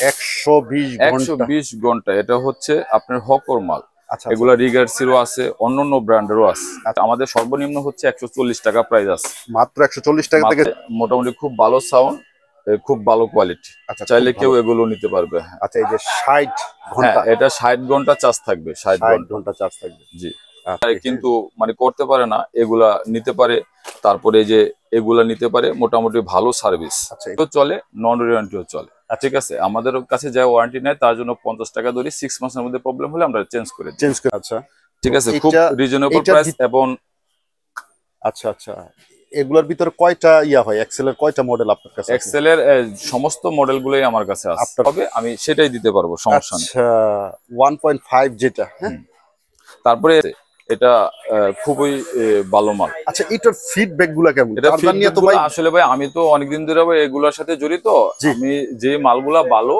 120 ঘন্টা। এটা হচ্ছে আপনার হকর মাল। আচ্ছা, এগুলা রিগার সিরো আছে, অন্যান্য ব্র্যান্ডেরও আছে। আমাদের সর্বনিম্ন হচ্ছে 140 টাকা প্রাইস আছে, মাত্র 140 টাকা থেকে। মোটামুটি খুব ভালো সাউন্ড, খুব ভালো কোয়ালিটি। আচ্ছা, চাইলে কেউ এগুলো নিতে পারবে। আচ্ছা, এই যে 60 ঘন্টা, এটা 60 ঘন্টা চার্জ থাকবে, 60 ঘন্টা চার্জ থাকবে। জি, কিন্তু মানে করতে পারে না, এগুলা নিতে পারে। তারপরে যে এগুলা নিতে পারে, মোটামুটি ভালো সার্ভিস চলে, নন ওয়ারেন্টিও চলে। ঠিক আছে, আমাদের কাছে যা ওয়ারেন্টি নেয় তার জন্য 50 টাকা ধরি। 6 মাসের মধ্যে প্রবলেম হলে আমরা চেঞ্জ করে। আচ্ছা, ঠিক আছে, খুব রিজনেবল প্রাইস। এবং আচ্ছা আচ্ছা, এগুলোর ভিতরে কয়টা হয়? এক্সেলের কয়টা মডেল আপনার কাছে? এক্সেলের সমস্ত মডেলগুলোই আমার কাছে আছে, তবে আমি সেটাই দিতে পারবো, সমস্যা নেই। আচ্ছা, 1.5 যেটা, হ্যাঁ। তারপরে এটা খুবই ভালো মাল। আচ্ছা, এটার ফিডব্যাক গুলা কেমন? আসলে ভাই আমি তো অনেকদিন ধরে এগুলোর সাথে জড়িত। আমি যে মালগুলা ভালো,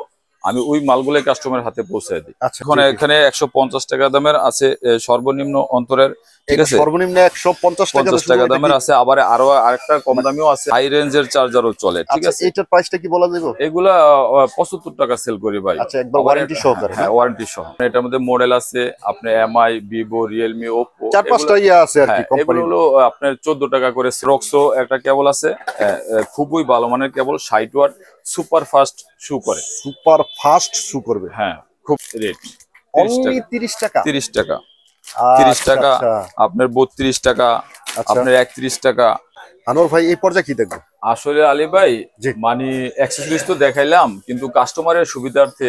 আমি ওই মালগুলো কাস্টমারের হাতে পৌঁছে দিই। এখন এখানে 150 টাকা দামের আছে সর্বনিম্ন অন্তরের। ঠিক আছে, সর্বনিম্ন 150 টাকা দামের আছে, আবার আরো আরেকটা কম দামিও আছে, হাই রেঞ্জের চার্জারও চলে। ঠিক আছে, এটার প্রাইসটা কি বলা যাবে? এগুলা 75 টাকা সেল করি ভাই। আচ্ছা, একদম ওয়ারেন্টি সহকারে। হ্যাঁ, ওয়ারেন্টি সহ। এটার মধ্যে মডেল আছে আপনার এমআই, ভিভো, রিয়েলমি, ওপো, 4-5টা আছে আর কি কোম্পানি। এগুলো হলো আপনার 14 টাকা করে। রক্সো একটা কেবল আছে, খুবই ভালো মানের কেবল, 60 ওয়াট, সুপার ফাস্ট শু করে। সুপার ফাস্ট শু করবে, হ্যাঁ। খুব রেট অনলি 30 টাকা। 30 টাকা, 30 টাকা আপনার, 32 টাকা আপনার, 31 টাকা। আনোয়ার ভাই, এই পর্যায়ে কি দেখবো? আসলে আলী ভাই, মানে অ্যাক্সেসরিজ তো দেখাইলাম, কিন্তু কাস্টমারের সুবিধার্থে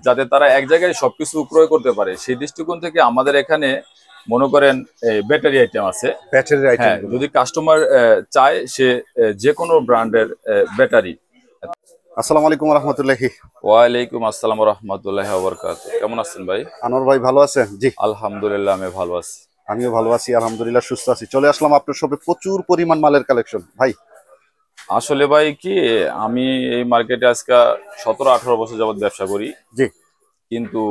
যাতে তারা এক জায়গায় সবকিছু ক্রয় করতে পারে, সেই দৃষ্টিকোণ থেকে আমাদের এখানে মনে করেন ব্যাটারি আইটেম আছে। ব্যাটারি আইটেম, যদি কাস্টমার চায়, সে যে কোনো ব্র্যান্ডের ব্যাটারি। আসসালামু আলাইকুম ওয়া রাহমাতুল্লাহি। ওয়ালাইকুম আসসালাম ওয়া রাহমাতুল্লাহি ওয়া বারাকাতুহু। কেমন আছেন ভাই? আনোয়ার ভাই ভালো আছেন? জি আলহামদুলিল্লাহ, আমি ভালো আছি। আমিও ভালো আছি, আলহামদুলিল্লাহ, সুস্থ আছি। চলে আসলাম আপনার শপে, প্রচুর পরিমাণ মালের কালেকশন ভাই। আসলে ভাই কি, আমি এই মার্কেটে আজকে 17-18 বছর যাবত ব্যবসা করি। জি, কিন্তু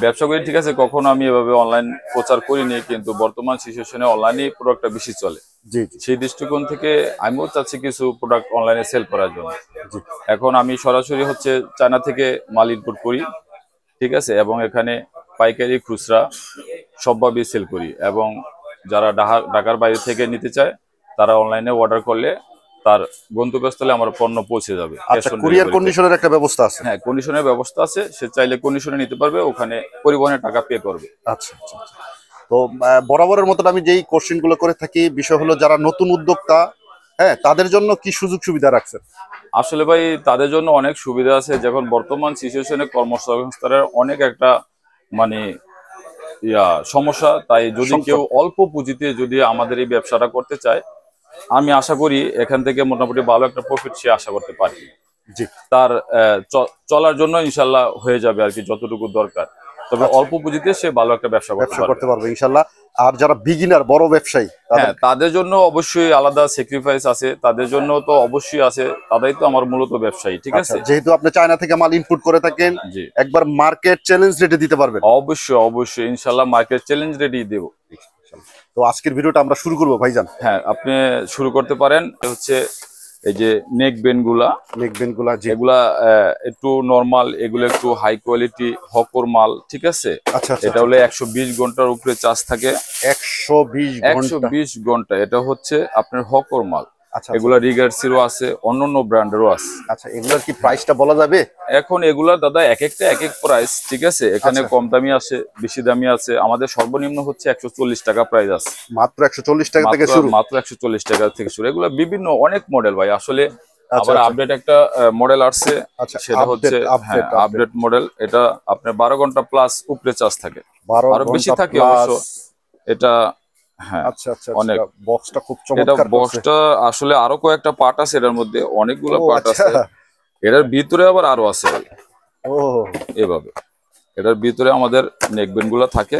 ব্যবসা করি, ঠিক আছে, কখনো আমি এভাবে অনলাইন প্রচার করিনি, কিন্তু বর্তমান সিচুয়েশনে অনলাইনে প্রোডাক্টটা বেশি চলে। জি, সেই দৃষ্টিকোণ থেকে আমিও চাচ্ছি কিছু প্রোডাক্ট অনলাইনে সেল করার জন্য। এখন আমি সরাসরি হচ্ছে চায়না থেকে মাল ইম্পোর্ট করি। ঠিক আছে, এবং এখানে পাইকারি, খুচরা সবভাবেই সেল করি। এবং যারা ঢাকার বাইরে থেকে নিতে চায়, তারা অনলাইনে অর্ডার করলে তার গন্তব্যস্থলে আমার পণ্য পৌঁছে যাবে। কুরিয়ার কন্ডিশনের একটা ব্যবস্থা আছে? হ্যাঁ, কন্ডিশনের ব্যবস্থা আছে। সে চাইলে কন্ডিশনে নিতে পারবে, ওখানে পরিবহনের টাকা পে করবে। আচ্ছা আচ্ছা। তো বরাবরের মতন আমি যেই কোশ্চেন গুলো করে থাকি, বিষয় হলো যারা নতুন উদ্যোক্তা, হ্যাঁ, তাদের জন্য কি সুযোগ সুবিধা রাখছেন? আসলে ভাই, তাদের জন্য অনেক সুবিধা আছে। যখন বর্তমান সিচুয়েশনে কর্মসংস্থানের অনেক একটা মানে সমস্যা, তাই যদি কেউ অল্প পুঁজিতে যদি আমাদের এই ব্যবসাটা করতে চায়, আমি আশা করি এখান থেকে মোটামুটি ভালো একটা প্রফিট সে আশা করতে পারি। জি, তার চলার জন্য ইনশাল্লাহ হয়ে যাবে আর কি, যতটুকু দরকার। তবে অল্প পুঁজিতে সে ভালো একটা ব্যবসা করতে পারবে ইনশাল্লাহ। আর যারা বিগিনার, বড় ব্যবসায়ী, তাদের জন্য অবশ্যই আলাদা স্যাক্রিফাইস আছে, তাদের জন্য তো অবশ্যই আছে। তারাই তো আমার মূলত ব্যবসায়ী। ঠিক আছে, যেহেতু আপনি চায়না থেকে মাল ইনপুট করে থাকেন, একবার মার্কেট চ্যালেঞ্জ রেটে দিতে পারবেন? অবশ্যই অবশ্যই, ইনশাল্লাহ মার্কেট চ্যালেঞ্জ রেটে দেব। তো আজকের ভিডিওটা আমরা শুরু করবো ভাইজান। হ্যাঁ, আপনি শুরু করতে পারেন। হচ্ছে এই যে নেক বেন গুলা, এগুলা একটু নরমাল, এগুলো একটু হাই কোয়ালিটি হকর মাল। ঠিক আছে, এটা হলো 120 ঘন্টার উপরে চার্জ থাকে। 120 ঘন্টা। এটা হচ্ছে আপনার হকর মাল। এগুলা রিগার সিরো আছে, অন্যান্য ব্র্যান্ডেরও আছে। আচ্ছা, এগুলোর কি প্রাইসটা বলা যাবে? এখন এগুলা দাদা এক একটা এক এক প্রাইস। ঠিক আছে, এখানে কম দামি আছে, বেশি দামি আছে। আমাদের সর্বনিম্ন হচ্ছে 140 টাকা প্রাইস আছে, মাত্র 140 টাকা থেকে শুরু। মাত্র 140 টাকা থেকে শুরু। এগুলা বিভিন্ন অনেক মডেল ভাই। আসলে আবার আপডেট একটা মডেল আসছে, সেটা হচ্ছে আপডেট মডেল। এটা আপনার 12 ঘন্টা প্লাস উপরে চার্জ থাকে, আরো বেশি থাকে অবশ্য। এটা হ্যাঁ, আচ্ছা আচ্ছা, অনেক বক্সটা খুব চমৎকার। এটা বক্সটা আসলে আরো কয়েকটা পার্ট আছে, এটার মধ্যে অনেকগুলো পার্ট আছে। এটার ভিতরে আবার আরো আছে ভাই। ও, এভাবে এটার ভিতরে আমাদের নেকবেন গুলা থাকে,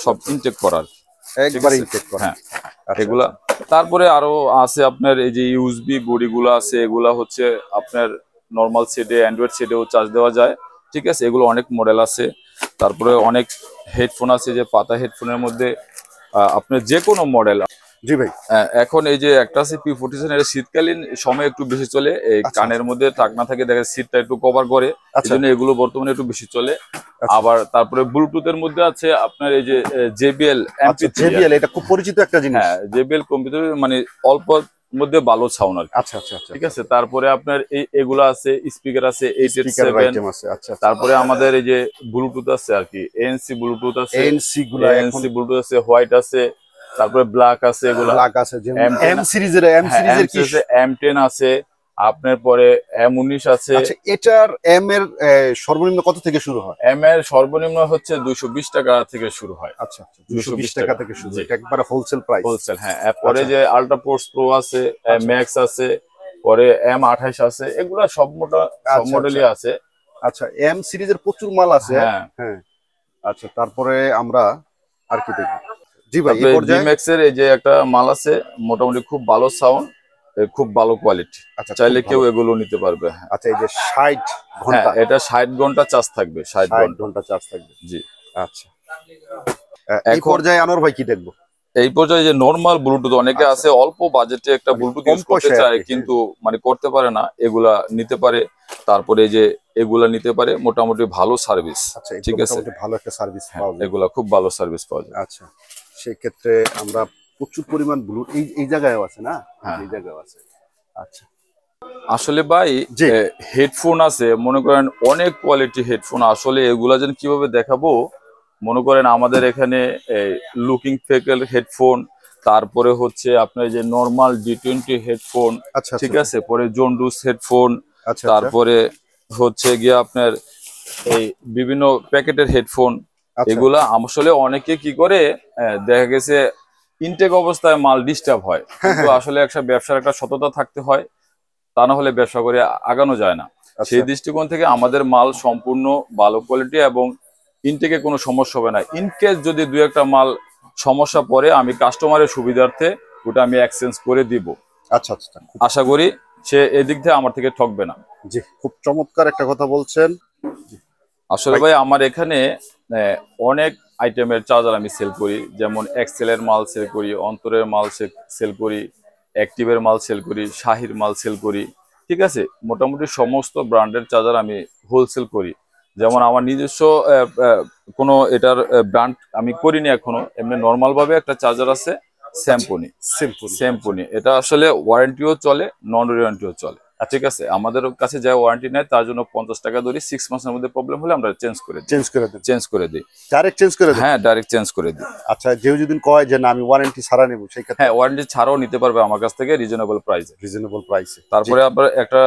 সব ইনটেক করার, একবার ইনটেক করা। হ্যাঁ, এগুলা। তারপরে আরো আছে আপনার এই যে ইউএসবি বডি গুলো আছে, এগুলা হচ্ছে আপনার নরমাল সেটে, অ্যান্ড্রয়েড সেটেও চার্জ দেওয়া যায়। ঠিক আছে, এগুলো অনেক মডেল আছে। তারপরে অনেক হেডফোন আছে, যে পাতা হেডফোনের মধ্যে আপনার যে কোনো মডেল। জি ভাই। এখন এই যে একটা আছে P47, এটা শীতকালীন সময় একটু বেশি চলে, এই আচ্ছা। কানের মধ্যে টাকনা থাকে, দেখা শীতটা একটু কভার করে, এই আচ্ছা জন্য এগুলো বর্তমানে একটু বেশি চলে। আচ্ছা। আবার তারপরে ব্লুটুথের মধ্যে আছে আপনার এই যে JBL আচ্ছা, MP3। JBL এটা খুব পরিচিত একটা জিনিস। হ্যাঁ, JBL কম্পিউটার, মানে অল্প মধ্যে ভালো সাউন্ড আর কি। আচ্ছা আচ্ছা আচ্ছা, ঠিক আছে, তারপরে আপনার এগুলো আছে, স্পিকার আছে স্পিকার 887। আইটেম আছে। আচ্ছা আচ্ছা। তারপরে আমাদের এই যে ব্লুটুথ আছে আর কি, ANC ব্লুটুথ আছে, ANC গুলা এখন ANC ব্লুটুথ আছে, হোয়াইট আছে, তারপরে ব্ল্যাক আছে, এগুলা ব্ল্যাক আছে, যেমন M10 M সিরিজের হ্যাঁ, কি? M10 আছে, আপনার পরে M19 আছে। আচ্ছা, এটার M এর সর্বনিম্ন কত থেকে শুরু হয়? M এর সর্বনিম্ন হচ্ছে 220 টাকা থেকে শুরু হয়। আচ্ছা আচ্ছা, 220 টাকা টাকা থেকে শুরু। জি। এটা একবারে হোলসেল প্রাইস। হোলসেল, হ্যাঁ। এরপরে আচ্ছা। যে আলট্রা ফোর্স প্রো আছে, আচ্ছা। ম্যাক্স আছে, পরে M28 আছে, এগুলা সব আচ্ছা, মডেলই আছে। আচ্ছা, M সিরিজের প্রচুর মাল আছে। হ্যাঁ। হ্যাঁ। আচ্ছা, তারপরে আমরা আর কি দেখব? জি ভাই, এই তারপরে পর্যায়ে D-Max এর এই যে একটা মাল আছে, মোটামুটি খুব ভালো সাউন্ড, খুব ভালো কোয়ালিটি, আচ্ছা, চাইলে খুব কেউ ভালো। এগুলো নিতে পারবে। হ্যাঁ, আচ্ছা, এই যে 60 ঘন্টা, এটা 60 ঘন্টা চার্জ থাকবে, 60 60 ঘন্টা ঘন্টা চার্জ থাকবে। জি। আচ্ছা, এই এখন পর্যায়ে আনোয়ার ভাই কি দেখবো? এই পর্যায়ে যে নরমাল ব্লুটুথ, অনেকে আচ্ছা। আছে অল্প বাজেটে একটা মানে ব্লুটুথ কম ইউজ করতে পয়সায় আর চায়, কি, কিন্তু মানে করতে পারে না, এগুলা নিতে পারে। তারপরে এই যে এগুলা নিতে পারে, মোটামুটি ভালো সার্ভিস। আচ্ছা, ঠিক এগুলো আছে, মোটামুটি ভালো একটা সার্ভিস হ্যাঁ, পাওয়া যায়। এগুলা খুব ভালো সার্ভিস পাওয়া যায়। আচ্ছা, সেক্ষেত্রে আমরা প্রচুর পরিমাণ এই জায়গায়ও আছে না? হ্যাঁ। এই জায়গায়ও আছে। আচ্ছা, আসলে ভাই জি। হেডফোন আছে, মনে করেন অনেক কোয়ালিটি হেডফোন, আসলে এগুলা যেন কিভাবে দেখাবো। মনে করেন আমাদের এখানে লুকিং ফেকেল হেডফোন, তারপরে হচ্ছে আপনার যে নর্মাল D20 হেডফোন, আচ্ছা ঠিক আচ্ছা আছে, পরে জন্ডুস হেডফোন, আচ্ছা। তারপরে হচ্ছে গিয়ে আপনার এই বিভিন্ন প্যাকেটের হেডফোন। আচ্ছা। এগুলা আসলে অনেকে কি করে, দেখা গেছে ইনটেক অবস্থায় মাল ডিস্টার্ব হয়, কিন্তু আসলে একটা ব্যবসার একটা সততা থাকতে হয়, তা না হলে ব্যবসা করে আগানো যায় না। আচ্ছা। সেই দৃষ্টিকোণ থেকে আমাদের মাল সম্পূর্ণ ভালো কোয়ালিটি, এবং ইনটেকে কোনো সমস্যা হবে না। ইনকেস যদি দুই একটা মাল সমস্যা পড়ে, আমি কাস্টমারের সুবিধার্থে ওটা আমি এক্সচেঞ্জ করে দিব। আচ্ছা আচ্ছা, আশা করি সে এদিক থেকে আমার থেকে ঠকবে না। জি, খুব চমৎকার একটা কথা বলছেন। আসলে ভাই আমার এখানে অনেক আইটেমের চার্জার আমি সেল করি, যেমন এক্সেলের মাল সেল করি, অন্তরের মাল সেল করি, অ্যাক্টিভের মাল সেল করি, শাহির মাল সেল করি। ঠিক আছে, মোটামুটি সমস্ত ব্র্যান্ডের চার্জার আমি হোলসেল করি। যেমন আমার নিজস্ব কোনো এটার ব্র্যান্ড আমি করিনি এখনো, এমনি নর্মাল ভাবে একটা চার্জার আছে স্যাম্পনি। স্যাম্পনি এটা আসলে ওয়ারেন্টিও চলে, নন ওয়ারেন্টিও চলে। ঠিক আছে, আমাদের কাছে যা ওয়ারেন্টি নেয় তার জন্য 50 টাকা ধরি, 6 মাসের মধ্যে প্রবলেম হলে আমরা চেঞ্জ করে দিই। ডাইরেক্ট চেঞ্জ করে দেন? হ্যাঁ, ডাইরেক্ট চেঞ্জ করে দিই। আচ্ছা, কেউ যদি কয় যে না আমি ওয়ারেন্টি ছাড়া নেব, সেই ক্ষেত্রে? হ্যাঁ, ওয়ারেন্টি ছাড়াও নিতে পারবে আমার কাছ থেকে রিজনেবল প্রাইসে। তারপরে আপনার একটা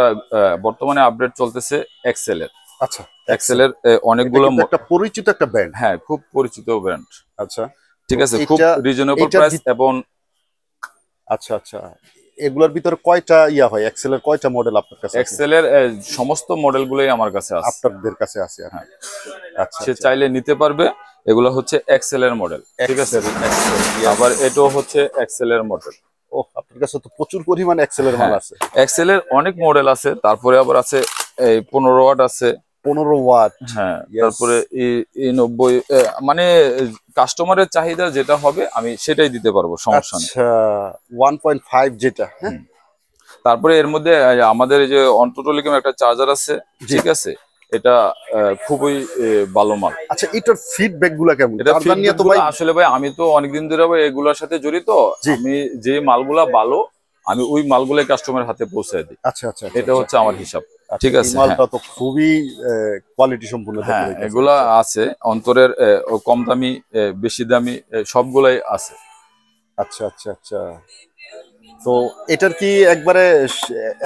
বর্তমানে আপডেট চলতেছে এক্সেল এর। আচ্ছা, এক্সেল এর অনেকগুলো একটা পরিচিত একটা ব্র্যান্ড। হ্যাঁ, খুব পরিচিত ব্র্যান্ড। আচ্ছা, ঠিক আছে, খুব রিজনেবল প্রাইস। এবং আচ্ছা আচ্ছা, এগুলোর ভিতরে কয়টা হয়? এক্সেল এর কয়টা মডেল আপনার কাছে? এক্সেল এর সমস্ত মডেলগুলোই আমার কাছে আছে, আপনাদের কাছে আছে। হ্যাঁ, আচ্ছা, সে চাইলে নিতে পারবে। এগুলো হচ্ছে এক্সেল এর মডেল। ঠিক আছে, আবার এটাও হচ্ছে এক্সেল এর মডেল। ও, আপনার কাছে তো প্রচুর পরিমাণ এক্সেল এর মাল আছে। এক্সেল এর অনেক মডেল আছে, তারপরে আবার আছে এই 15 ওয়াট আছে। 15 ওয়াট। হ্যাঁ, তারপরে এই 90, মানে কাস্টমারের চাহিদা যেটা হবে আমি সেটাই দিতে পারবো, সমস্যা নেই। আচ্ছা, 1.5 যেটা। হ্যাঁ, তারপরে এর মধ্যে আমাদের এই যে অন্টোটলিকম একটা চার্জার আছে। ঠিক আছে, এটা খুবই ভালো মাল। আচ্ছা, এটার ফিডব্যাক গুলা কেমন? এটা ফিডব্যাক গুলো আসলে ভাই আমি তো অনেকদিন ধরে এগুলোর সাথে জড়িত, আমি যে মালগুলা ভালো আমি ওই মালগুলো কাস্টমারের হাতে পৌঁছে দিই। আচ্ছা আচ্ছা, এটা হচ্ছে আমার হিসাব। ঠিক আছে, মালটা তো খুবই কোয়ালিটি সম্পূর্ণ। হ্যাঁ, এগুলা আছে অন্তরের কম দামি, বেশি দামি, সবগুলাই আছে। আচ্ছা আচ্ছা আচ্ছা, তো এটার কি একবারে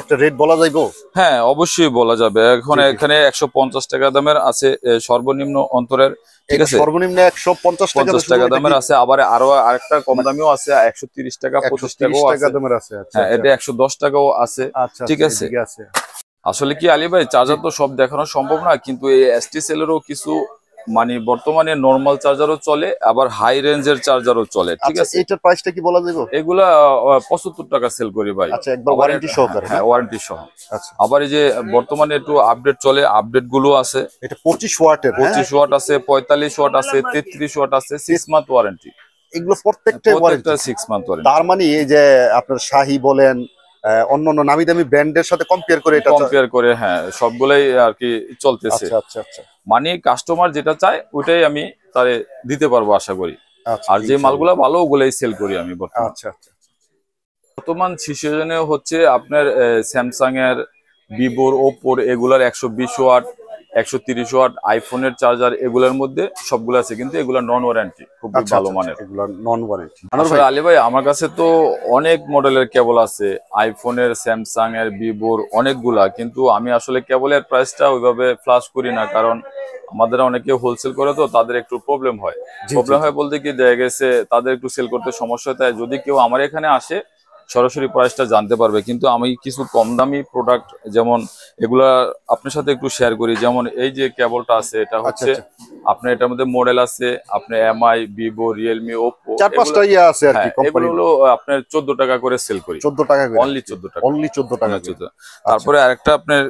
একটা রেট বলা যাইবো? হ্যাঁ, অবশ্যই বলা যাবে। এখন এখানে 150 টাকা দামের আছে সর্বনিম্ন অন্তরের। ঠিক আছে, সর্বনিম্ন 150 টাকা দামের আছে, আবার আরো আরেকটা কম দামিও আছে, 130 টাকা, 25 টাকা দামের আছে। হ্যাঁ, এটা 110 টাকাও আছে। ঠিক আছে, আসলে কি আলী ভাই, চার্জার তো সব দেখানো সম্ভব না, কিন্তু এই এসটি সেলেরও কিছু মানে বর্তমানে নরমাল চার্জারও চলে, আবার হাই রেঞ্জের চার্জারও চলে। ঠিক আছে, এটার প্রাইসটা কি বলা যাবে? এগুলা 75 টাকা সেল করি ভাই। আচ্ছা, একবার ওয়ারেন্টি সহকারে? হ্যাঁ, ওয়ারেন্টি সহ। আচ্ছা, আবার এই যে বর্তমানে একটু আপডেট চলে, আপডেট গুলো আছে। এটা 25 ওয়াটের। 25 ওয়াট আছে, 45 ওয়াট আছে, 33 ওয়াট আছে, 6 মান্থ ওয়ারেন্টি। এগুলো প্রত্যেকটাই ওয়ারেন্টি। 6 month warranty. তার মানে এই যে আপনার শাহি বলেন অন্যান্য নামি দামি ব্র্যান্ডের সাথে কম্পেয়ার করে এটা কম্পেয়ার করে হ্যাঁ সবগুলাই আর কি চলতেছে। আচ্ছা আচ্ছা আচ্ছা। মানে কাস্টমার যেটা চায় ওইটাই আমি তারে দিতে পারবো আশা করি। আচ্ছা, আর যে মালগুলা ভালো ওগুলাই সেল করি আমি বর্তমানে। আচ্ছা আচ্ছা। বর্তমান সিচুয়েশনে হচ্ছে আপনার স্যামসাং এর, ভিভোর, ওপ্পোর এগুলার 120 ওয়াট 130 ওয়াট আইফোনের চার্জার এগুলোর মধ্যে সবগুলো আছে, কিন্তু এগুলো নন ওয়ারেন্টি, খুব ভালো মানের। এগুলো নন ওয়ারেন্টি। আসলে আলী ভাই আমার কাছে তো অনেক মডেলের কেবল আছে, আইফোনের, স্যামসাং এর, ভিভোর অনেকগুলা, কিন্তু আমি আসলে কেবলের প্রাইসটা ওইভাবে ফ্লাশ করি না, কারণ আমাদের অনেকে হোলসেল করে তো তাদের একটু প্রবলেম হয়। প্রবলেম হয় বলতে কি দেখা গেছে তাদের একটু সেল করতে সমস্যা, তাই যদি কেউ আমার এখানে আসে সরাসরি প্রাইসটা জানতে পারবে। কিন্তু আমি কিছু কম দামি প্রোডাক্ট যেমন এগুলা আপনার সাথে একটু শেয়ার করি। যেমন এই যে কেবলটা আছে এটা হচ্ছে আপনার, এটার মধ্যে মডেল আছে আপনার এমআই, ভিভো, রিয়েলমি, ওপ্পো, 4-5টা ইয়া আছে আর কি কোম্পানি। এগুলো হলো আপনার 14 টাকা করে সেল করি। 14 টাকা করে, অনলি 14 টাকা, অনলি 14 টাকা। তারপরে আরেকটা আপনার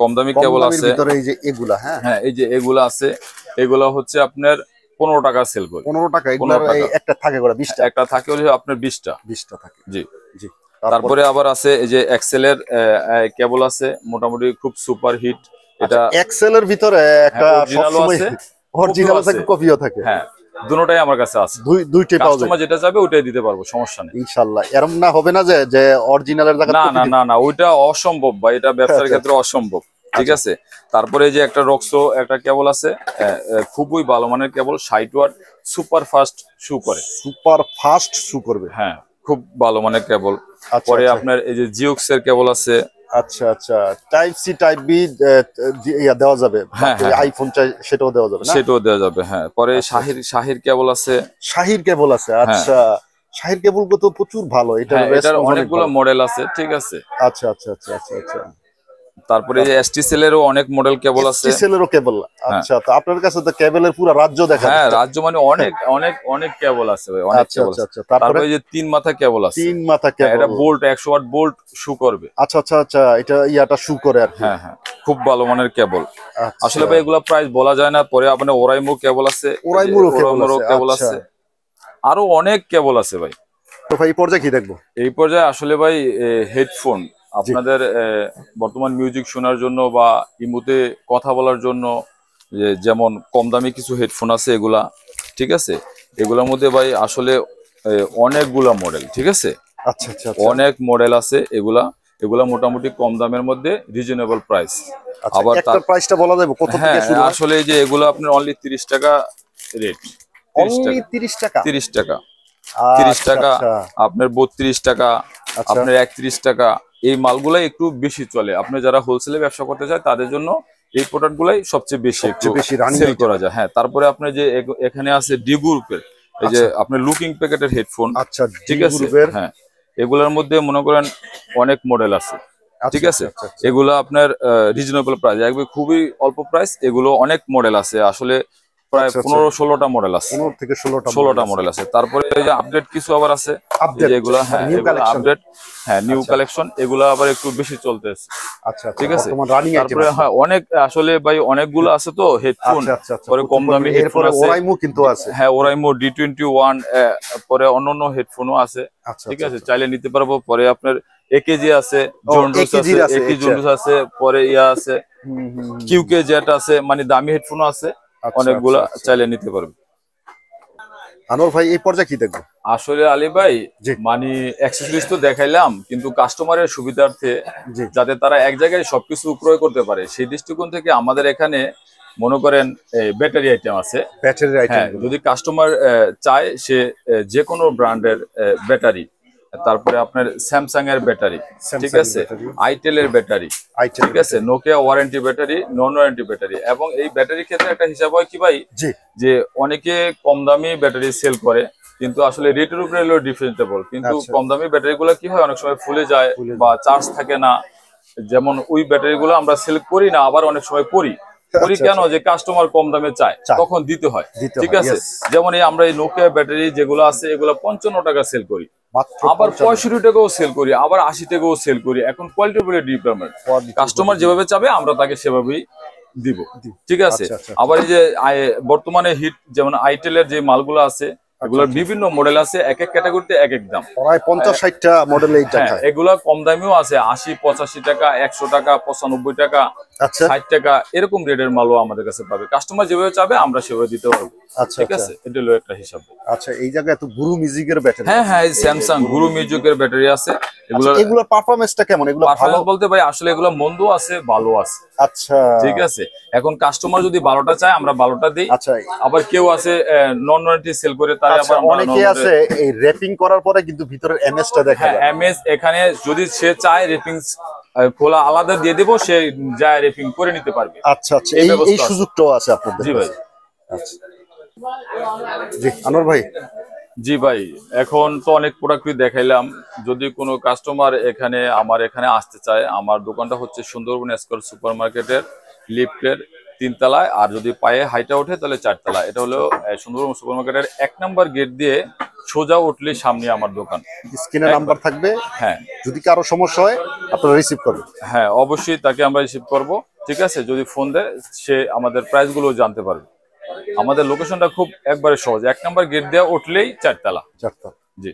কম দামি কেবল আছে ভিতরে এই যে এগুলা, হ্যাঁ এই যে এগুলা আছে, এগুলা হচ্ছে আপনার 15 টাকা সেল করি। 15 টাকা। এগুলার একটা থাকে করে 20টা, একটা থাকে হলো আপনার 20টা থাকে। জি জি। তারপরে আবার আছে এই যে এক্সেল এর কেবল আছে, মোটামুটি খুব সুপার হিট। এটা এক্সেল এর ভিতরে একটা সবসময় অরিজিনাল থাকে, কপিও থাকে। হ্যাঁ দুটোটাই আমার কাছে আছে, দুইটাই পাওয়া যায়। কাস্টমার যেটা চাইবে ওইটাই দিতে পারবো, সমস্যা নেই ইনশাআল্লাহ। এরকম না হবে না যে অরিজিনালের জায়গা না না না না, ওইটা অসম্ভব ভাই, এটা ব্যবসার ক্ষেত্রে অসম্ভব। ঠিক আছে, তারপরে এই যে একটা রক্সো একটা কেবল আছে, খুবই ভালো মানের কেবল, 60 ওয়াট, সুপার ফাস্ট শু করে। সুপার ফাস্ট শু করবে, হ্যাঁ খুব ভালো মানের কেবল। পরে আপনার এই যে জিওক্স এর কেবল আছে। আচ্ছা আচ্ছা। টাইপ সি টাইপ বি দেওয়া যাবে, আইফোন চাই সেটাও দেওয়া যাবে, সেটাও দেওয়া যাবে। হ্যাঁ পরে শাহির কেবল আছে। শাহির কেবল আছে, আচ্ছা। শাহির কেবল তো প্রচুর ভালো, এটার অনেকগুলো মডেল আছে। ঠিক আছে, আচ্ছা আচ্ছা আচ্ছা আচ্ছা আচ্ছা। তারপরে যে এসটিসেল এরও অনেক মডেল কেবল আছে। এসটিসেল এরও কেবল, আচ্ছা। তো আপনার কাছে তো কেবলের পুরো রাজ্য দেখা যায়। হ্যাঁ রাজ্য মানে অনেক অনেক অনেক কেবল আছে ভাই, অনেক কেবল আছে। তারপরে এই যে 3 মাথা কেবল আছে। 3 মাথা কেবল, এটা বোল্ট 100 ওয়াট বোল্ট শু করবে। আচ্ছা আচ্ছা আচ্ছা। এটা ইয়াটা শু করে আর কি। হ্যাঁ হ্যাঁ খুব ভালো মানের কেবল। আসলে ভাই এগুলা প্রাইস বলা যায় না। পরে আপনার ওরাইমো কেবল আছে, ওরাইমোরও কেবল আছে, আরো অনেক কেবল আছে ভাই। তো ভাই এই পর্যায়ে কি দেখবো? এই পর্যায়ে আসলে ভাই হেডফোন আপনাদের বর্তমান মিউজিক শোনার জন্য বা ইমোতে কথা বলার জন্য, যেমন কম দামি কিছু হেডফোন আছে এগুলা। ঠিক আছে, এগুলোর মধ্যে ভাই আসলে অনেকগুলা মডেল। ঠিক আছে, আচ্ছা আচ্ছা অনেক মডেল আছে এগুলা। এগুলা মোটামুটি কম দামের মধ্যে রিজনেবল প্রাইস। আবার তার প্রাইসটা বলা যাবে কত থেকে শুরু? আসলে এই যে এগুলো আপনার অনলি 30 টাকা রেট। অনলি 30 টাকা? 30 টাকা, 30 টাকা আপনার 32 টাকা, আপনার 31 টাকা। এই মালগুলাই একটু বেশি চলে। আপনি যারা হোলসেলে ব্যবসা করতে চায় তাদের জন্য এই প্রোডাক্ট গুলাই সবচেয়ে বেশি সেল করা যায়। হ্যাঁ তারপরে আপনার যে এখানে আছে ডি গ্রুপের এই যে আপনার লুকিং প্যাকেটের হেডফোন। আচ্ছা ঠিক আছে, হ্যাঁ এগুলোর মধ্যে মনে করেন অনেক মডেল আছে। ঠিক আছে, এগুলো আপনার রিজনেবল প্রাইস, একবার খুবই অল্প প্রাইস। এগুলো অনেক মডেল আছে, আসলে প্রায় 15-16টা মডেল আছে, 15 থেকে 16টা মডেল আছে। তারপরে এই যে আপডেট কিছু আবার আছে যেগুলো, হ্যাঁ আপডেট, হ্যাঁ নিউ কালেকশন, এগুলো আবার একটু বেশি চলতেছে। আচ্ছা ঠিক আছে, তারপরে হ্যাঁ অনেক আসলে ভাই অনেকগুলো আছে তো হেডফোন। পরে কম দামি হেডফোন আছে, ওরাইমো কিন্তু আছে। হ্যাঁ ওরাইমো D21, পরে অন্যান্য হেডফোনও আছে। ঠিক আছে, চাইলে নিতে পারবো। পরে আপনার একেজি আছে, জন্ডুস আছে, একি জন্ডুস আছে, পরে ইয়া আছে কিউকে জেট আছে, মানে দামি হেডফোনও আছে অনেকগুলা, চাইলে নিতে পারবে। আনোয়ার ভাই এই পর্যায়ে কি দেখবো? আসলে আলী ভাই মানে অ্যাক্সেসরিজ তো দেখাইলাম, কিন্তু কাস্টমারের সুবিধার্থে যাতে তারা এক জায়গায় সবকিছু ক্রয় করতে পারে সেই দৃষ্টিকোণ থেকে আমাদের এখানে মনে করেন ব্যাটারি আইটেম আছে। ব্যাটারি আইটেম যদি কাস্টমার চায় সে যে কোনো ব্র্যান্ডের ব্যাটারি, তারপরে আপনার স্যামসাং এর ব্যাটারি, ঠিক আছে, আইটেল এর ব্যাটারি, ঠিক আছে, নোকিয়া ওয়ারেন্টি ব্যাটারি, নন ওয়ারেন্টি ব্যাটারি। এবং এই ব্যাটারির ক্ষেত্রে একটা হিসাব হয় কি ভাই, যে অনেকে কম দামি ব্যাটারি সেল করে কিন্তু আসলে রেটের উপরে হলো ডিফারেন্সেবল। কিন্তু কম দামি ব্যাটারি গুলো কি হয়, অনেক সময় ফুলে যায় বা চার্জ থাকে না। যেমন ওই ব্যাটারি গুলো আমরা সেল করি না, আবার অনেক সময় করি কেন, যে কাস্টমার কম দামে চায় তখন দিতে হয়। ঠিক আছে, যেমন এই আমরা এই নোকিয়া ব্যাটারি যেগুলো আছে এগুলো 55 টাকা সেল করি, আবার 65 টাকাও সেল করি, আবার 80 টাকাও সেল করি। এখন কোয়ালিটির উপরে ডিপেন্ড, কাস্টমার যেভাবে চাবে আমরা তাকে সেভাবেই দিব। ঠিক আছে, আবার এই যে বর্তমানে হিট যেমন আইটেলের যে মালগুলো আছে এগুলোর বিভিন্ন মডেল আছে, এক এক ক্যাটাগরিতে এক এক দাম। প্রায় 50-60টা মডেল এই হ্যাঁ, টাকায়। এগুলা কম দামিও আছে, 80-85 টাকা, 100 টাকা, 95 টাকা, আচ্ছা 60 টাকা, এরকম রেটের মালও আমাদের কাছে পাবে। কাস্টমার যেভাবে চাবে আমরা সেভাবে দিতে পারবো। আচ্ছা ঠিক আচ্ছা আছে, এটা হলো একটা হিসাব। আচ্ছা, এই জায়গায় এত গুরু মিউজিকের ব্যাটারি। হ্যাঁ হ্যাঁ, এই স্যামসাং গুরু মিউজিকের ব্যাটারি আছে। এগুলোর পারফরম্যান্সটা কেমন? এগুলো ভালো পারফরম্যান্স বলতে ভাই আসলে এগুলো মন্দ আছে, ভালো আছে। আচ্ছা ঠিক আছে, এখন কাস্টমার যদি 12টা চায় আমরা 12টা দিই। আচ্ছা আবার কেউ আছে নন ওয়ারেন্টি সেল করে, তার আচ্ছা, আবার অনেকে আছে এই র‍্যাপিং করার পরে কিন্তু ভিতরের এমএসটা দেখা হ্যাঁ যায়। এমএস এখানে যদি সে চায় রেপিং খোলা আলাদা দিয়ে দেবো, সে যায় রেপিং করে নিতে পারবে। আচ্ছা আচ্ছা, এই সুযোগটাও আছে আপনাদের। জি ভাই। আচ্ছা জি আনোয়ার ভাই। জি ভাই, এখন তো অনেক প্রোডাক্টই দেখাইলাম। যদি কোনো কাস্টমার আমার এখানে আসতে চায়, আমার দোকানটা হচ্ছে সুন্দরবন স্কয়ার সুপার মার্কেটের লিফটের 3 তলায়, আর যদি পায়ে হাইটা ওঠে তাহলে 4 তলা। এটা হলো সুন্দরবন সুপার মার্কেটের 1 নম্বর গেট দিয়ে সোজা উঠলে সামনে আমার দোকান। স্ক্রিনে নাম্বার থাকবে, হ্যাঁ, যদি কারো সমস্যা হয় আপনারা রিসিভ করবেন। হ্যাঁ অবশ্যই তাকে আমরা রিসিভ করব। ঠিক আছে, যদি ফোন দেয় সে আমাদের প্রাইস গুলো জানতে পারবে। আমাদের লোকেশনটা খুব একবারে সহজ, 1 নম্বর গেট দিয়ে উঠলেই 4 তলা। 4 তলা। জি।